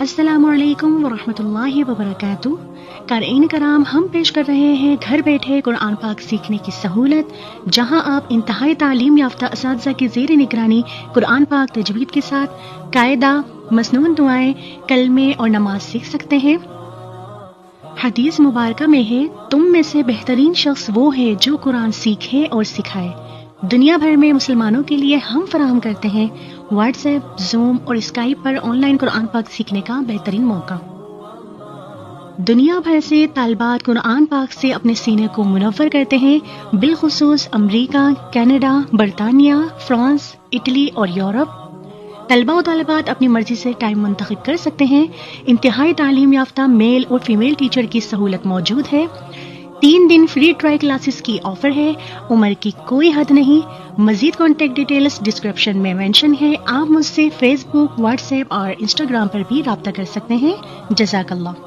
السلام علیکم ورحمۃ اللہ وبرکاتہ۔ قارئین کرام، ہم پیش کر رہے ہیں گھر بیٹھے قرآن پاک سیکھنے کی سہولت، جہاں آپ انتہائی تعلیم یافتہ اساتذہ کی زیر نگرانی قرآن پاک تجوید کے ساتھ قاعدہ، مسنون دعائیں، کلمے اور نماز سیکھ سکتے ہیں۔ حدیث مبارکہ میں ہے، تم میں سے بہترین شخص وہ ہے جو قرآن سیکھے اور سکھائے۔ دنیا بھر میں مسلمانوں کے لیے ہم فراہم کرتے ہیں واٹس ایپ، زوم اور اسکائپ پر آن لائن قرآن پاک سیکھنے کا بہترین موقع۔ دنیا بھر سے طالبات قرآن پاک سے اپنے سینے کو منور کرتے ہیں، بالخصوص امریکہ، کینیڈا، برطانیہ، فرانس، اٹلی اور یورپ۔ طلبہ و طالبات اپنی مرضی سے ٹائم منتخب کر سکتے ہیں۔ انتہائی تعلیم یافتہ میل اور فیمیل ٹیچر کی سہولت موجود ہے۔ 3 دن فری ٹرائی کلاسز کی آفر ہے۔ عمر کی کوئی حد نہیں۔ مزید کانٹیکٹ ڈیٹیلز ڈسکرپشن میں مینشن ہے۔ آپ مجھ سے فیس بک، واٹس ایپ اور انسٹاگرام پر بھی رابطہ کر سکتے ہیں۔ جزاک اللہ۔